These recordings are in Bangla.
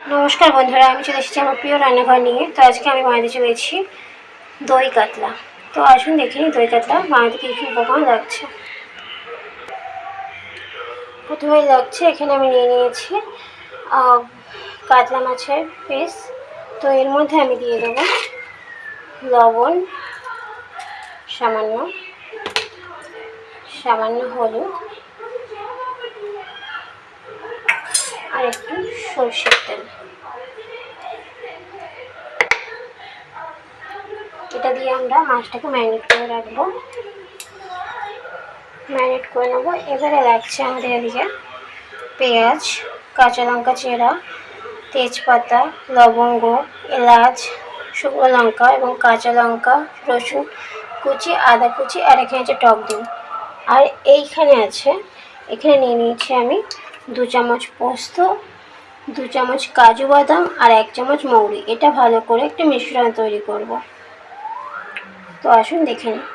নমস্কার বন্ধুরা, আমি চলে এসেছি আমার প্রিয় রান্নাঘর নিয়ে। তো আজকে আমি বানাতে চলেছি দই কাতলা। তো আসুন দেখে নিই দই কাতলা বানাতে কী কী উপকরণ লাগছে। প্রথমেই লাগছে, এখানে আমি নিয়ে নিয়েছি কাতলা মাছের পিস। তো এর মধ্যে আমি দিয়ে দেবো লবণ, সামান্য সামান্য হলুদ আর একটু সরষের তেল। এটা দিয়ে আমরা মাছটাকে ম্যারিনেট করে রাখবো, ম্যারিনেট করে নেবো। এবারে লাগছে আমাদের এদিকে পেঁয়াজ, কাঁচা লঙ্কা চেরা, তেজপাতা, লবঙ্গ, এলাচ, শুকনো লঙ্কা এবং কাঁচা লঙ্কা, রসুন কুচি, আদা কুচি আর এখানে আছে টক দই। আর এখানে নিয়ে নিয়েছি আমি 2 চামচ পোস্ত, 2 চামচ কাজু বাদাম আর 1 চামচ মৌরি। এটা ভালো করে একটা মিশ্রণ তৈরি করব। তো আসুন দেখে নিই।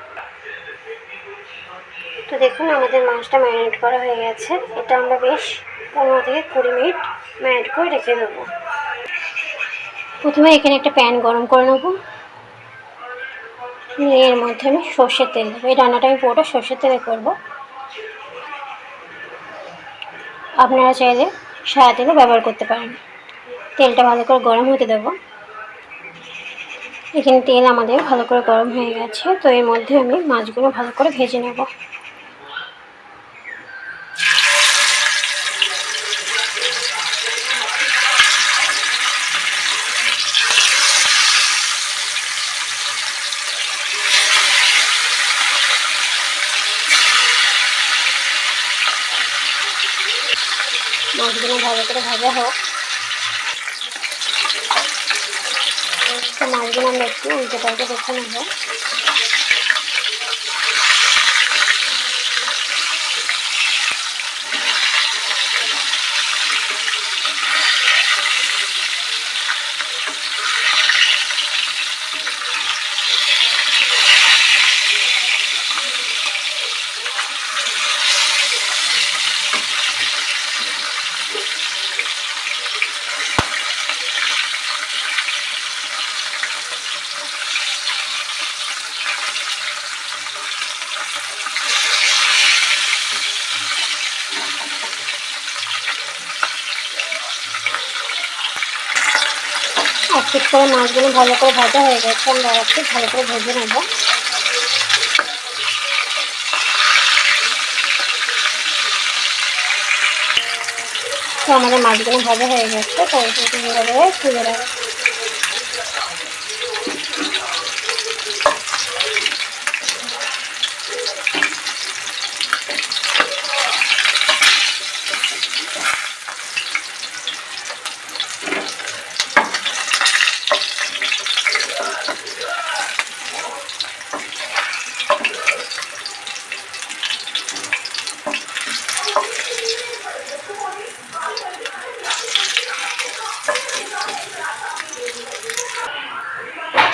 তো দেখুন আমাদের মাছটা ম্যারিনেট করা হয়ে গেছে। এটা আমরা বেশ 15 থেকে 20 মিনিট ম্যারিনেট করে রেখে দেবো। প্রথমে এখানে একটা প্যান গরম করে নেবো, নিয়ে এর মধ্যে আমি সর্ষের তেল দেবো। এই রান্নাটা আমি পুরোটা সর্ষের তেলে করবো। আপনারা চাইলে সাদা তেলও ব্যবহার করতে পারেন। তেলটা ভালো করে গরম হতে দেবো। এখানে তেল আমাদের ভালো করে গরম হয়ে গেছে। তো এর মধ্যে আমি মাছগুলো ভালো করে ভেজে নেব। মাছগুলো ভালো করে ভাজা হোক। তো মাছগুলো আমরা একটু উল্টে পাল্টে দেখে নেব। এক পিট করে মাছগুলো ভালো করে ভাজা হয়ে গেছে। আমরা একটু ভালো করে ভেজে নেব। তো আমাদের মাছগুলো ভাজা হয়ে গেছে। তো এইভাবে তুলে রাখবো।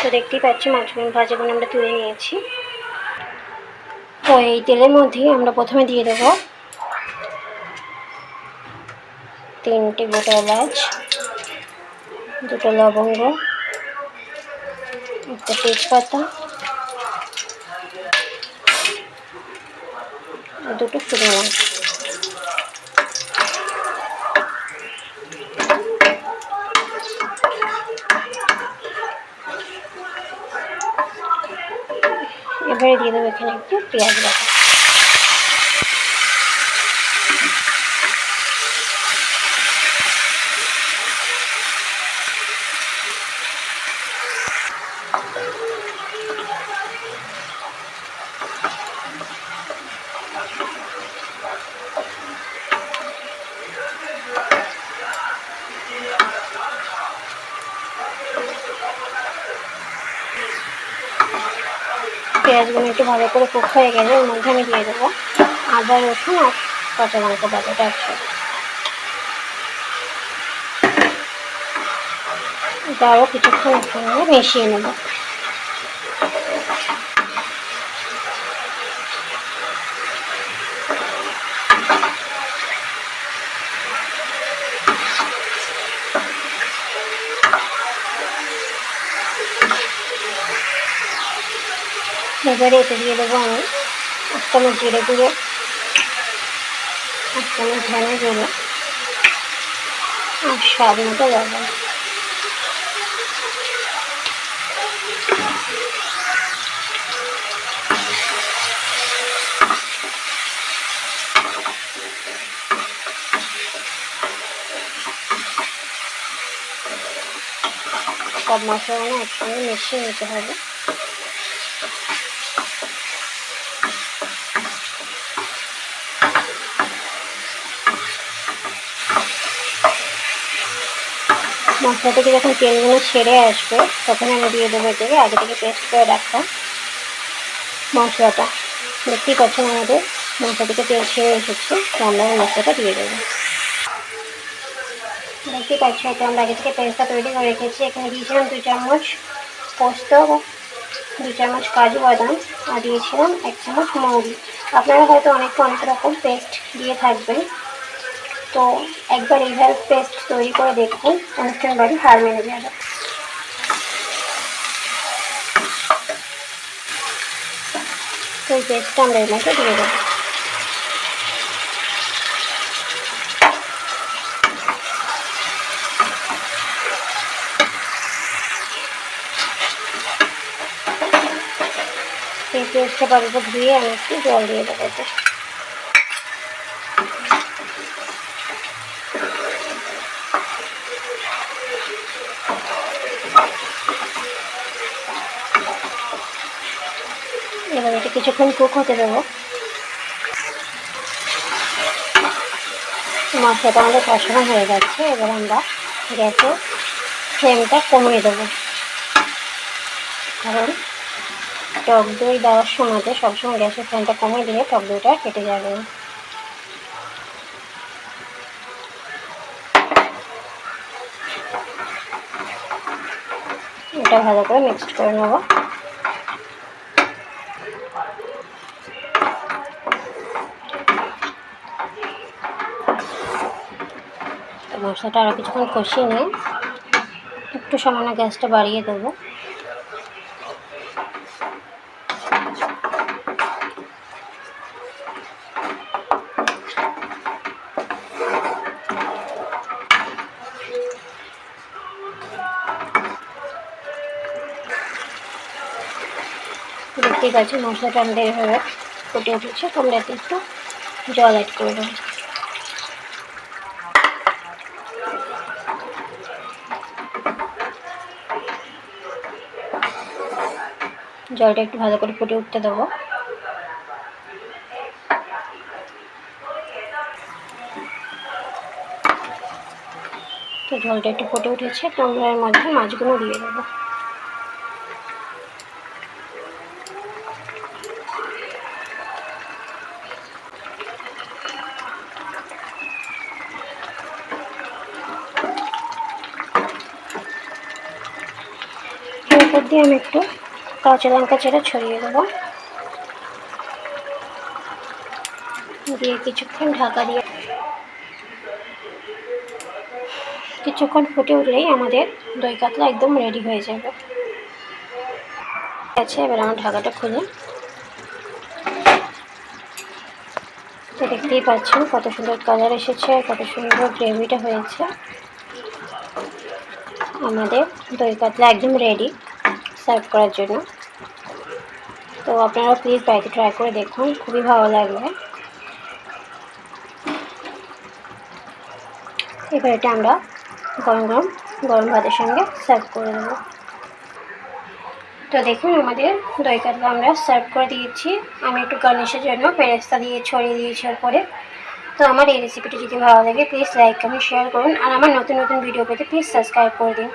তো দেখতেই পাচ্ছি মাছগুলো ভাজাগুলো আমরা তুলে নিয়েছি। তো এই তেলের মধ্যেই আমরা প্রথমে দিয়ে দেবো 3টে গোটা এলাচ, 2টো লবঙ্গ, 1টা তেজপাতা, 2টো শুকনো লঙ্কা। এবারে দিয়ে দেবো এখানে একটু পেঁয়াজ বাটা। পেঁয়াজগুলো একটু ভালো করে কুক হয়ে গেলে এর মধ্যে আমি দিয়ে দেবো আদা, রসুন আর কাঁচা লঙ্কা বাটাটা একসাথে। এটা আরও কিছুক্ষণ একসঙ্গে মিশিয়ে নেব। এবারে এতে দিয়ে দেবো আমি 1 চামচ জিরে গুঁড়ো, 1 চামচ ধনে গুঁড়ো আর স্বাদ মতো লবণ। সব মশলা একসঙ্গে মিশিয়ে নিতে হবে। মশলা থেকে যখন তেলগুলো ছেড়ে আসবে তখন আমি দিয়ে দেবো এটাকে আগে থেকে পেস্ট করে রাখা মশলাটা। দেখতেই পাচ্ছেন আমাদের মশলা থেকে তেল ছেড়ে এসেছে, তো আমরা মশলাটা দিয়ে দেবো। দেখতেই পাচ্ছি এটা আমরা আগে থেকে পেস্টটা তৈরি করে রেখেছি। এখানে দিয়েছিলাম 2 চামচ পোস্ত, 2 চামচ কাজু বাদাম আর দিয়েছিলাম 1 চামচ মৌরি। আপনারা হয়তো অনেক রকম পেস্ট দিয়ে থাকবেন, তো একবার এইভাবে পেস্ট তৈরি করে দেখুন, অনুষ্ঠান বাড়ি হার মেনে যাবে। তো এই পেস্টটা আমরা এর মধ্যে দিয়ে দেবো। এই পেস্টটা পারবো ধুয়ে আমি একটু জল দিয়ে দেবো। এবার এটা কিছুক্ষণ কুক হতে দেবো। মশলাটা আমাদের কষানো হয়ে যাচ্ছে। এবার আমরা গ্যাসের ফ্লেমটা কমিয়ে দেবো, কারণ টক দই দেওয়ার সময়তে সবসময় গ্যাসের ফ্লেমটা কমিয়ে দিলে টক দইটা কেটে যাবে। এটা ভালো করে মিক্সড করে নেব। মশলাটা আরও কিছুক্ষণ কষিয়ে নিয়ে একটু সামান্য গ্যাসটা বাড়িয়ে দেবো। দেখতেই পাচ্ছি মশলাটা আমাদের এভাবে ফুটে উঠেছে। তোমরা একটু জল অ্যাড করে দেবো। জলটা একটু ভালো করে ফুটে উঠতে দেবো। তো জলটা একটু ফুটে উঠেছে, তো আমরা এর মধ্যে মাছগুলো দিয়ে দেবো। এরপর দিয়ে আমি একটু কাঁচা লঙ্কা চেরা ছড়িয়ে দেবো, দিয়ে কিছুক্ষণ ঢাকা দিয়ে কিছুক্ষণ ফুটে উঠলেই আমাদের দই কাতলা একদম রেডি হয়ে যাবে। আচ্ছা, এবার আমার ঢাকাটা খুলে তো দেখতেই পাচ্ছেন কত সুন্দর কালার এসেছে আর কত সুন্দর গ্রেভিটা হয়েছে। আমাদের দই কাতলা একদম রেডি সার্ভ করার জন্য। তো আপনারা প্লিজ বাড়িতে ট্রাই করে দেখুন, খুবই ভালো লাগবে। এবার এটা আমরা গরম ভাতের সঙ্গে সার্ভ করে দেবো। তো দেখুন আমাদের দই কাতলা আমরা সার্ভ করে দিয়েছি। আমি একটু গার্নিশের জন্য পেরেস্তা দিয়ে ছড়িয়ে দিয়েছি ওপরে। তো আমার এই রেসিপিটি যদি ভালো লাগে প্লিজ লাইক কমেন্ট শেয়ার করুন, আর আমার নতুন ভিডিও পেতে প্লিজ সাবস্ক্রাইব করে দিন।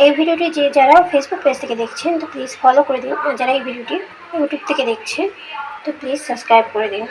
এই ভিডিওটি যারা ফেসবুক পেজ থেকে দেখছেন তো প্লিজ ফলো করে দিন, আর যারা এই ভিডিওটি ইউটিউব থেকে দেখছেন তো প্লিজ সাবস্ক্রাইব করে দিন।